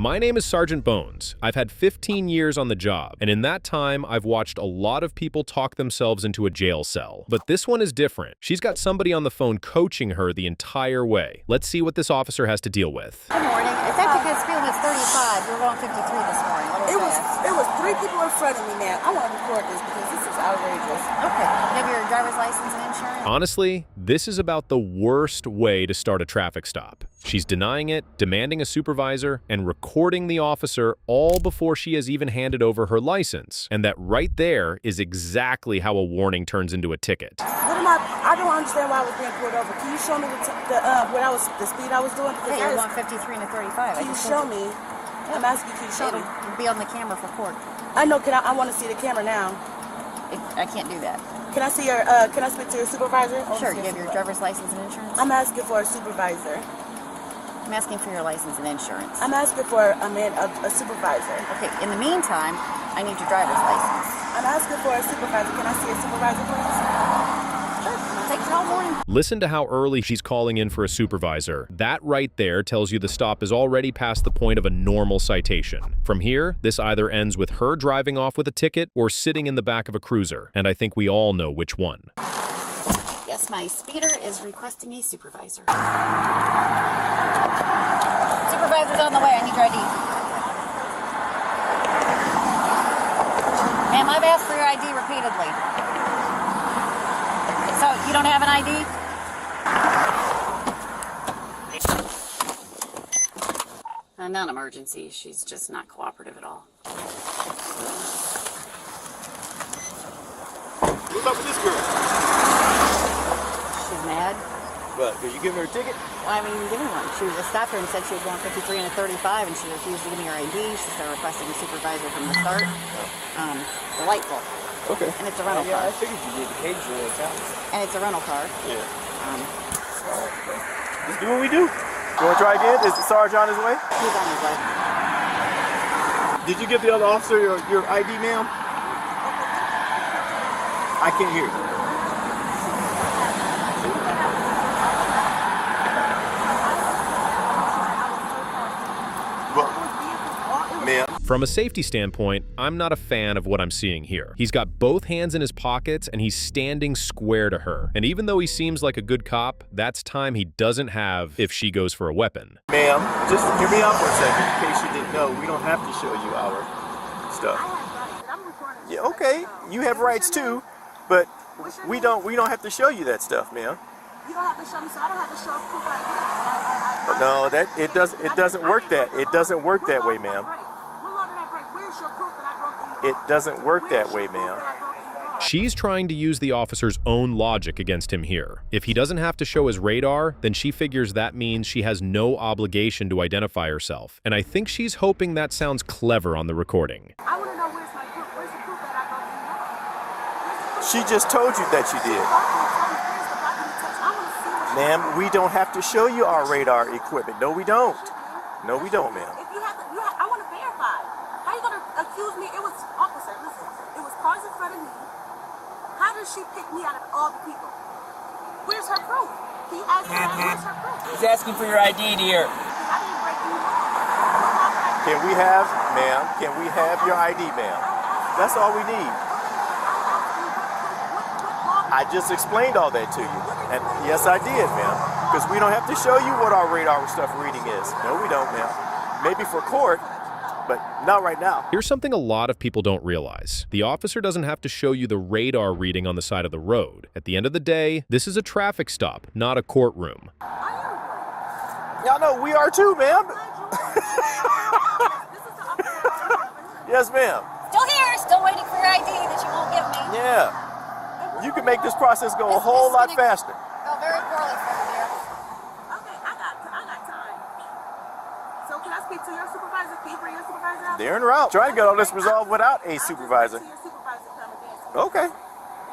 My name is Sergeant Bones. I've had 15 years on the job, and in that time, I've watched a lot of people talk themselves into a jail cell. But this one is different. She's got somebody on the phone coaching her the entire way. Let's see what this officer has to deal with. Good morning. Is that because speed limit's 35? You're going 53 this morning. It was 3 people in front of me, man. I want to record this because this is outrageous. Okay. You have your driver's license and insurance? Honestly, this is about the worst way to start a traffic stop. She's denying it, demanding a supervisor, and recording the officer all before she has even handed over her license. And that right there is exactly how a warning turns into a ticket. I don't understand why I was being pulled over. Can you show me the speed I was doing? Because you're going 53 and a 35. Can you show me? I'm asking you, can you show me? It'll be on the camera for court. I know. I want to see the camera now. I can't do that. Can I see your? Can I speak to your supervisor? Sure. You have your driver's license and insurance? I'm asking for a supervisor. I'm asking for your license and insurance. I'm asking for a supervisor. Okay. In the meantime, I need your driver's license. I'm asking for a supervisor. Can I see a supervisor, please? Take it all morning. Listen to how early she's calling in for a supervisor. That right there tells you the stop is already past the point of a normal citation. From here, this either ends with her driving off with a ticket or sitting in the back of a cruiser, and I think we all know which one. Yes, my speeder is requesting a supervisor. Supervisor's on the way. I need your ID. Ma'am, I've asked for your ID repeatedly. So, you don't have an ID? Non-emergency. She's just not cooperative at all. What's up with this girl? She's mad. What, did you give her a ticket? Well, I haven't even given one. She stopped her and said she was going 53 and a 35, and she refused to give me her ID. She started requesting a supervisor from the start. Delightful. Okay. And it's a rental car. Yeah, I figured you did occasionally at times. And it's a rental car. Yeah. Let's do what we do. You want to try again? Is the sergeant on his way? He's on his way. Did you give the other officer your ID, ma'am? I can't hear you. From a safety standpoint, I'm not a fan of what I'm seeing here. He's got both hands in his pockets and he's standing square to her. And even though he seems like a good cop, that's time he doesn't have if she goes for a weapon. Ma'am, just hear me out for a second in case you didn't know. We don't have to show you our stuff. Yeah, okay, you have rights too, but we don't have to show you that stuff, ma'am. You don't have to show me, so I don't have to show proof. No, it doesn't work that way, ma'am. It doesn't work that way, ma'am. She's trying to use the officer's own logic against him here. If he doesn't have to show his radar, then she figures that means she has no obligation to identify herself. And I think she's hoping that sounds clever on the recording. I want to know where's my proof. Where's the proof that I go to? She just told you that you did. Ma'am, we don't have to show you our radar equipment. No, we don't. No, we don't, ma'am. If you have to, I want to verify. How you going to accuse me? It was, officer, listen, it was cars in front of me. How does she pick me out of all the people? Where's her proof? Can you ask her, where's her proof? He's asking for your ID, dear. I didn't break any law. Can we have your ID, ma'am? That's all we need. I just explained all that to you. And yes, I did, ma'am. Because we don't have to show you what our radar stuff reading is. No, we don't, ma'am. Maybe for court, but not right now. Here's something a lot of people don't realize. The officer doesn't have to show you the radar reading on the side of the road. At the end of the day, this is a traffic stop, not a courtroom. Y'all know we are too, ma'am. Yes, ma'am. Still here, still waiting for your ID that you won't give me. Yeah. You can make this process go a whole lot faster. Go very poorly for you, dear. Okay, I got time. So can I speak to your supervisor? Can you bring your supervisor out? They're en route. Trying to get all this resolved without a supervisor. Okay.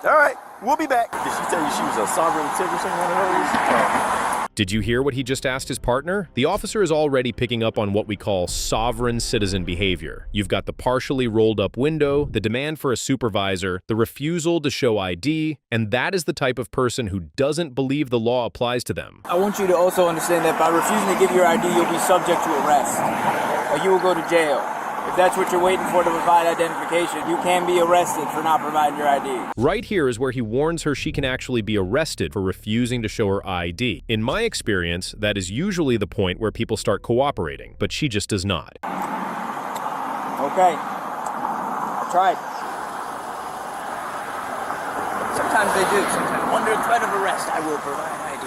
All right. We'll be back. Did she tell you she was a sovereign citizen, one of those? Did you hear what he just asked his partner? The officer is already picking up on what we call sovereign citizen behavior. You've got the partially rolled up window, the demand for a supervisor, the refusal to show ID, and that is the type of person who doesn't believe the law applies to them. I want you to also understand that by refusing to give your ID, you'll be subject to arrest. or you will go to jail. If that's what you're waiting for to provide identification, you can be arrested for not providing your ID. Right here is where he warns her she can actually be arrested for refusing to show her ID. In my experience, that is usually the point where people start cooperating, but she just does not. Okay. I tried. Sometimes they do. Sometimes under threat of arrest, I will provide ID.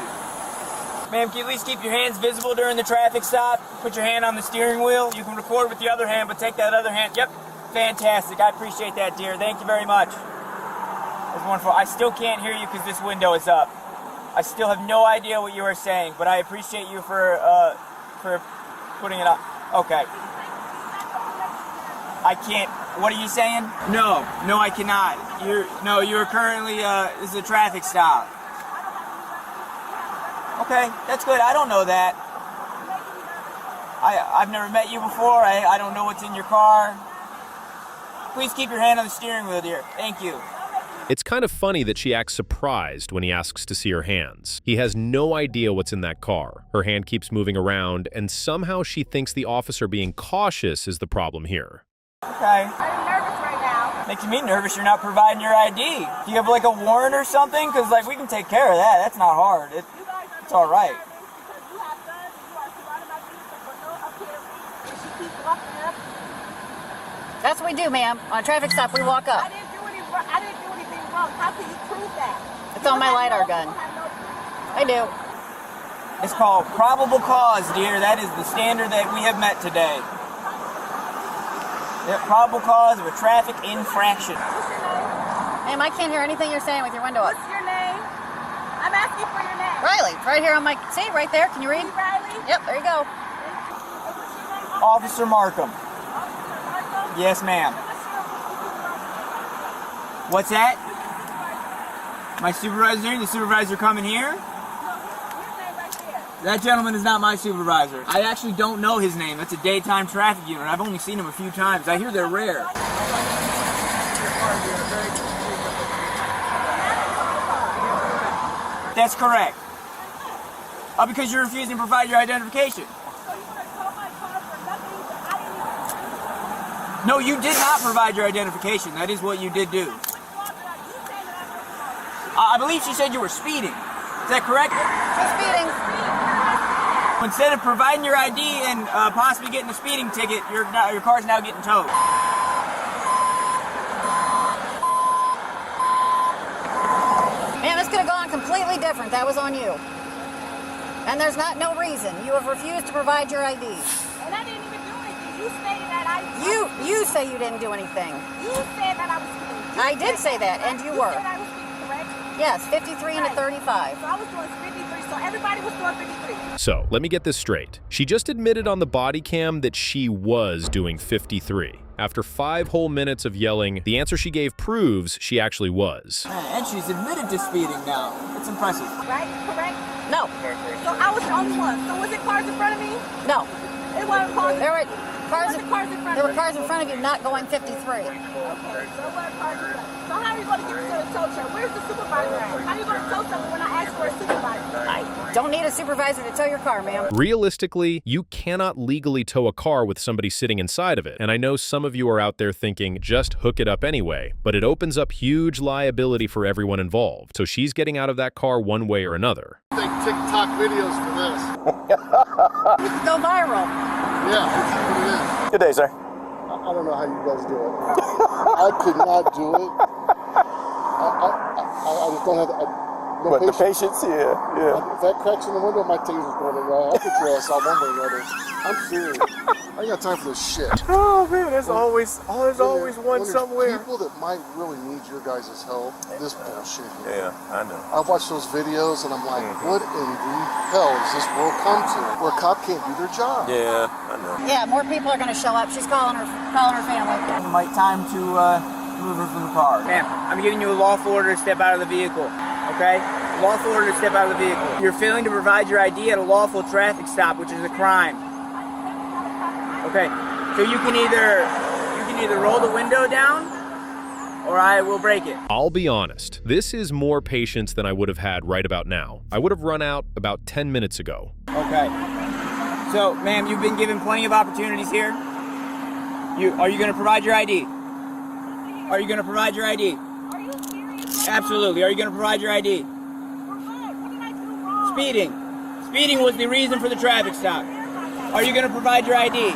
Ma'am, can you at least keep your hands visible during the traffic stop? Put your hand on the steering wheel. You can record with the other hand, but take that other hand. Yep. Fantastic. I appreciate that, dear. Thank you very much. That's wonderful. I still can't hear you because this window is up. I still have no idea what you are saying, but I appreciate you for putting it up. Okay. I can't. What are you saying? No, I cannot. You're currently, this is a traffic stop. Okay, that's good. I don't know that. I've never met you before. I don't know what's in your car. Please keep your hand on the steering wheel, dear. Thank you. It's kind of funny that she acts surprised when he asks to see her hands. He has no idea what's in that car. Her hand keeps moving around, and somehow she thinks the officer being cautious is the problem here. Okay. I'm nervous right now. Makes me nervous you're not providing your ID. Do you have like a warrant or something? Because like we can take care of that. That's not hard. It's all right. Because you have guns, you are surrounded by people, but no up here. And she keeps walking up. That's what we do, ma'am. On a traffic stop, we walk up. I didn't do anything wrong. How can you prove that? It's on my LiDAR gun. I do. It's called probable cause, dear. That is the standard that we have met today. Yeah, probable cause of a traffic infraction. What's your name? Ma'am, I can't hear anything you're saying with your window up. What's your name? I'm asking for your name. Riley, it's right here on my... See, right there. Can you read? Riley? Yep, there you go. What's your name? Officer Markham. Officer Markham? Yes, ma'am. What's your supervisor? What's that? My supervisor? The supervisor coming here? His name right there. That gentleman is not my supervisor. I actually don't know his name. That's a daytime traffic unit. I've only seen him a few times. I hear they're rare. That's correct. Because you're refusing to provide your identification. So you want to tow my car for nothing that I didn't even... No, you did not provide your identification. That is what you did do. I believe she said you were speeding. Is that correct? She's speeding. Instead of providing your ID and possibly getting a speeding ticket, your car's now getting towed. Ma'am, this could have gone completely different. That was on you. And there's no reason. You have refused to provide your ID. And I didn't even do anything. You stated that You say you didn't do anything. You said that I was speeding. I did say that, and you were. You said I was speeding, correct? Yes, 53 and a 35. So I was doing 53, so everybody was doing 53. So, let me get this straight. She just admitted on the body cam that she was doing 53. After 5 whole minutes of yelling, the answer she gave proves she actually was. And she's admitted to speeding now. It's impressive. Right? Correct? No. So I was the only one. So was it cars in front of me? No. It wasn't cars. There were cars, There were cars in front there of were me. cars in front of you not going 53. Okay, so it wasn't cars in front. So how are you going to get me to the tow truck? Where's the supervisor at? How are you going to tow something when I asked for a supervisor? I don't need a supervisor to tow your car, ma'am. Realistically, you cannot legally tow a car with somebody sitting inside of it. And I know some of you are out there thinking, just hook it up anyway. But it opens up huge liability for everyone involved. So she's getting out of that car one way or another. Take TikTok videos for this. You could go viral. Yeah, that's what it is. Good day, sir. I don't know how you guys do it. I could not do it. I just don't have no But the patience. patience, yeah. If that cracks in the window, my taser's going to run. I'll put your ass out one way or another. I'm serious. I ain't got time for this shit. Oh man, there's always one When there's somewhere. people that might really need your guys' help, this bullshit here. Yeah, I know. I watch those videos and I'm like, what in the hell does this world come to? Where a cop can't do their job. Yeah, I know. Yeah, more people are going to show up. She's calling her family. Might time to move her from the car. Ma'am, I'm giving you a lawful order to step out of the vehicle. Okay? Lawful order to step out of the vehicle. You're failing to provide your ID at a lawful traffic stop, which is a crime. Okay, so you can either roll the window down, or I will break it. I'll be honest, this is more patience than I would have had right about now. I would have run out about 10 minutes ago. Okay. So, ma'am, you've been given plenty of opportunities here. Are you going to provide your ID? Are you going to provide your ID? Are you serious? Absolutely. Are you going to provide your ID? For what? What did I do wrong? Speeding. Speeding was the reason for the traffic stop. Are you going to provide your ID?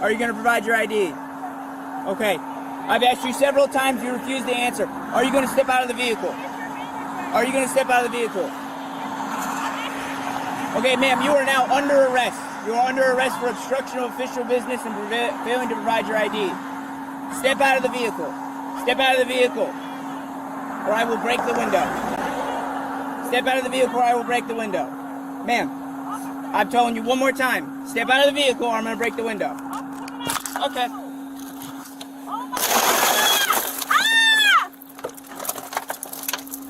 Are you going to provide your ID? Okay. I've asked you several times. You refuse to answer. Are you going to step out of the vehicle? Are you going to step out of the vehicle? Okay, ma'am, you are now under arrest. You are under arrest for obstruction of official business and failing to provide your ID. Step out of the vehicle. Step out of the vehicle, or I will break the window. Step out of the vehicle, or I will break the window. Ma'am, I'm telling you one more time. Step out of the vehicle, or I'm going to break the window. Okay.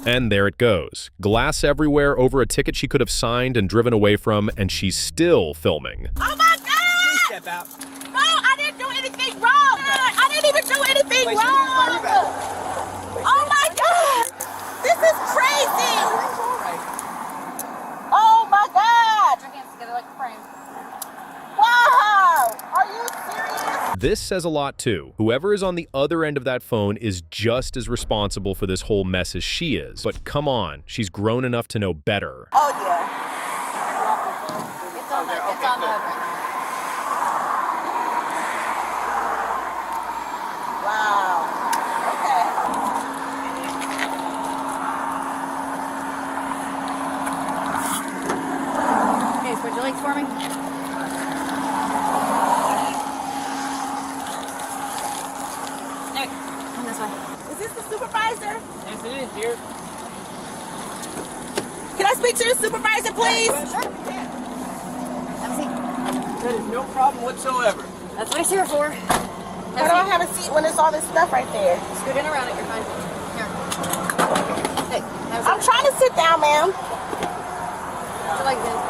And there it goes. Glass everywhere over a ticket she could have signed and driven away from, and she's still filming. Oh my God! Please step out. No, I didn't do anything wrong. I didn't even do anything Wait, wrong. Oh my God! This is crazy. Oh my God! Put your hands together like a frame. Wow! Are you serious? This says a lot too. Whoever is on the other end of that phone is just as responsible for this whole mess as she is. But come on, she's grown enough to know better. Oh yeah. It's on the Wow. Okay. Okay, spread your legs for me. There, come this way. Is this the supervisor? Yes, it is, dear. Can I speak to the supervisor, please? Have a seat. That is no problem whatsoever. That's what it's here for. I don't have a seat when there's all this stuff right there. Scoot in around it, you're fine. Here. Hey, have a I'm seat. trying to sit down, ma'am. Put your legs in.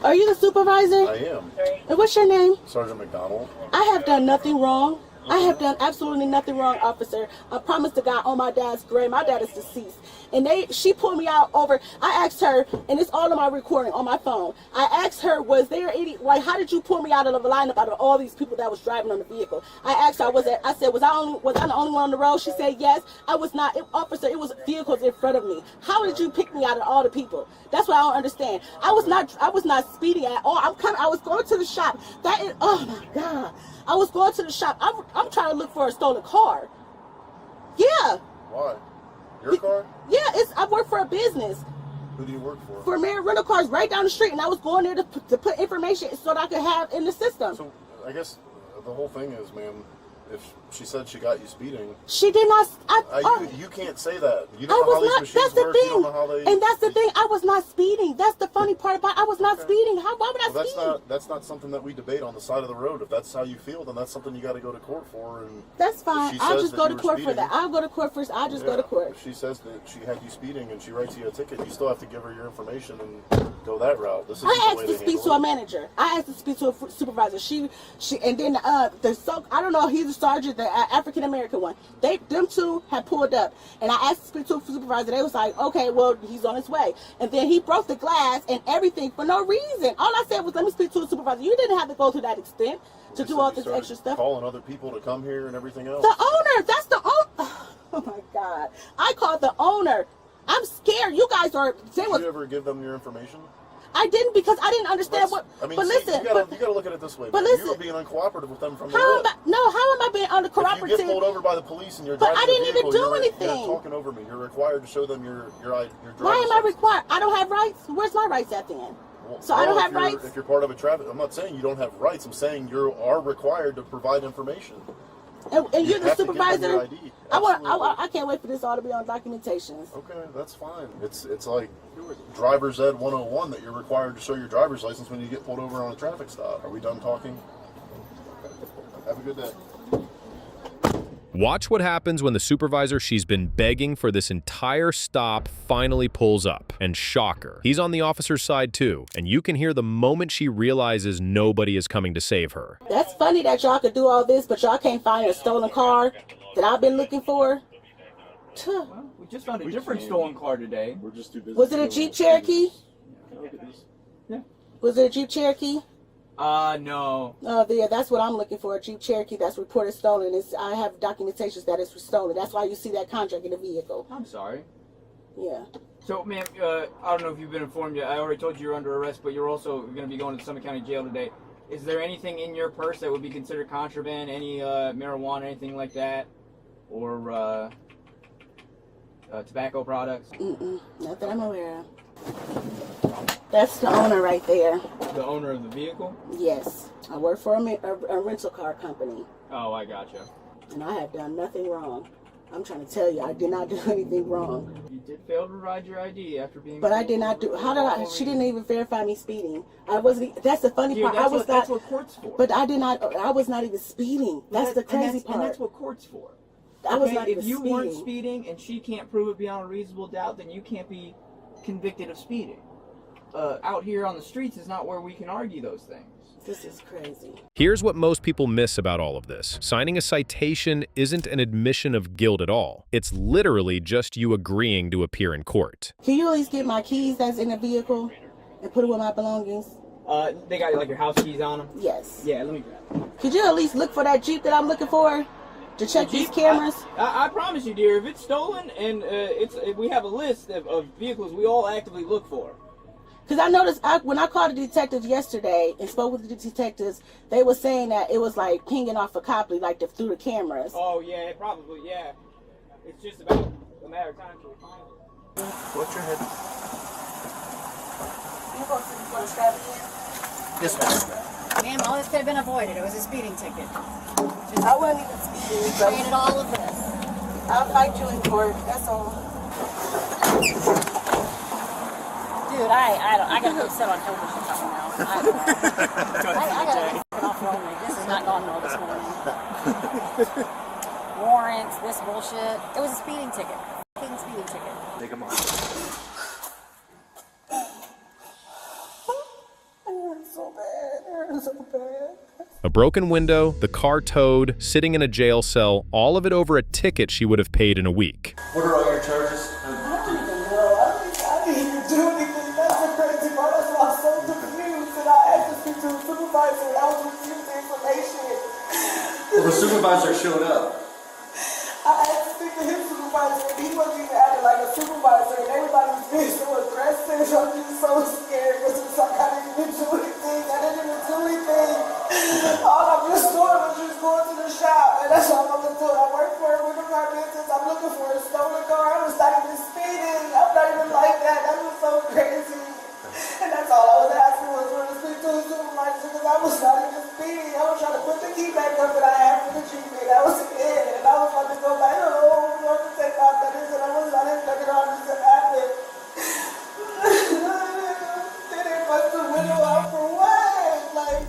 Are you the supervisor? I am. And what's your name? Sergeant McDonald. I have done nothing wrong. I have done absolutely nothing wrong, officer. I promise to God on my dad's grave. My dad is deceased. And she pulled me out over, I asked her, and it's all of my recording on my phone. I asked her, was there any, like, how did you pull me out of the lineup out of all these people that was driving on the vehicle? I asked her, was I the only one on the road? She said, yes. I was not, officer, it was vehicles in front of me. How did you pick me out of all the people? That's what I don't understand. I was not speeding at all. I was going to the shop. That is, oh my God. I was going to the shop. I'm trying to look for a stolen car. Yeah. Why? Your car? Yeah, I work for a business. Who do you work for? For Marriott Rental Cars right down the street, and I was going there to put information so that I could have in the system. So, I guess the whole thing is, ma'am, if she said she got you speeding, She did not. you can't say that. You I don't know how was these not. machines That's the work. You don't know how thing. they. And that's the thing. I was not speeding. That's the funny part about it. I was not speeding. Why would I speed? That's not something that we debate on the side of the road. If that's how you feel, then that's something you got to go to court for. And That's if fine. she I'll says just that go you to were court for speeding, that. I'll go to court first. I'll just go to court. If she says that she had you speeding and she writes you a ticket, you still have to give her your information and go that route. This is I asked to speak to a manager. I asked to speak to a supervisor. She, and then I don't know. He's a sergeant, the African American one. Them two had pulled up, and I asked to speak to a supervisor. They was like, okay, well, he's on his way. And then he broke the glass and everything for no reason. All I said was, let me speak to a supervisor. You didn't have to go to that extent to do all this extra stuff. Calling other people to come here and everything else. The owner. That's the owner. Oh my God. I called the owner. I'm scared. You guys are. Did you ever give them your information? I didn't, because I didn't understand what. I mean, but see, listen, you gotta look at it this way. but man. listen, you were being uncooperative with them from the how am rip. how am I being uncooperative? If you get pulled over by the police and you're But driving I didn't the vehicle, even do you're anything. talking over me. You're required to show them your driver's Why am I license. required? I don't have rights. Where's my rights at then? Well, So I don't if have rights? If you're part of a traffic, I'm not saying you don't have rights. I'm saying you are required to provide information. And you're the have to give them supervisor. your ID. I can't wait for this all to be on documentations. Okay, that's fine. It's like driver's ed 101 that you're required to show your driver's license when you get pulled over on a traffic stop. Are we done talking? Okay. Have a good day. Watch what happens when the supervisor she's been begging for this entire stop finally pulls up. And shocker, he's on the officer's side too, and you can hear the moment she realizes nobody is coming to save her. That's funny that y'all could do all this, but y'all can't find a stolen car that I've been looking for. Well, we just found a different stolen car today. We're just too busy. Was it a Jeep Cherokee? Can I look at these? Yeah. Was it a Jeep Cherokee? No. Oh, yeah, that's what I'm looking for. A Jeep Cherokee that's reported stolen. I have documentations that it's stolen. That's why you see that contract in the vehicle. I'm sorry. Yeah. So, ma'am, I don't know if you've been informed yet. I already told you you're under arrest, but you're also going to be going to Summit County Jail today. Is there anything in your purse that would be considered contraband? Any marijuana, anything like that? Or tobacco products? Not that I'm aware of. That's the owner right there. The owner of the vehicle? Yes. I work for a rental car company. Oh, I gotcha. And I have done nothing wrong. I'm trying to tell you, I did not do anything wrong. You did fail to provide your ID after being... But I did not do... How did I... She didn't even verify me speeding. I wasn't... That's the funny part. I was not... That's what court's for. But I did not... I was not even speeding. That's the crazy part. And that's what court's for. I was not even speeding. If you weren't speeding. speeding and she can't prove it beyond a reasonable doubt, then you can't be convicted of speeding. Out here on the streets is not where we can argue those things. This is crazy. Here's what most people miss about all of this. Signing a citation isn't an admission of guilt at all. It's literally just you agreeing to appear in court. Can you at least get my keys that's in the vehicle and put it with my belongings? They got like your house keys on them? Yes. Yeah, let me grab them. Could you at least look for that Jeep that I'm looking for? To check these cameras? I promise you, dear, if it's stolen and we have a list of vehicles we all actively look for. Because I noticed when I called the detectives yesterday and spoke with the detectives, they were saying that it was like pinging off a copy, like through the cameras. Oh, yeah, probably, yeah. It's just about a matter of time till we find it. Watch your head. You going to stab again? Yes, ma'am. Ma'am, all this could have been avoided. It was a speeding ticket. I wasn't even speeding. So Created all of this. I'll fight you in court. That's all. Dude, I gotta go sit on television something now. I gotta get off lonely. This has not gone well this morning. Warrants, this bullshit. It was a speeding ticket. Fucking speeding ticket. Take them off. It hurts so bad. It hurts so bad. A broken window, the car towed, sitting in a jail cell, all of it over a ticket she would have paid in a week. What are all your charges? I didn't even do anything. That's the crazy part. That's why I'm so confused. And I asked to speak to the supervisor and I was refused the information. Well, the supervisor showed up. I asked to speak to his supervisor and he wasn't even acting like a supervisor and everybody was being so aggressive. I'm just so scared because it's like I didn't even do anything. I didn't even do anything. All I'm just doing was just going to the shop and that's all I'm doing. I work for a winter car business. I'm looking for a stolen car. I was not even speeding. I'm not even like that. That was so crazy. And that's all I was asking was for to speak to a supervisor because I was not even speeding. I was trying to put the key back up that I had for the Jeep and that was it. And I was about to go back home to take off that is and I was not expecting all this to happen. They didn't bust the window out for what?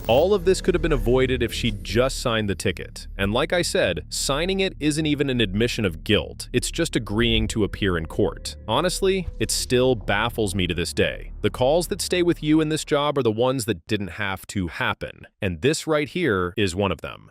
All of this could have been avoided if she just signed the ticket. And like I said, signing it isn't even an admission of guilt. It's just agreeing to appear in court. Honestly, it still baffles me to this day. The calls that stay with you in this job are the ones that didn't have to happen. And this right here is one of them.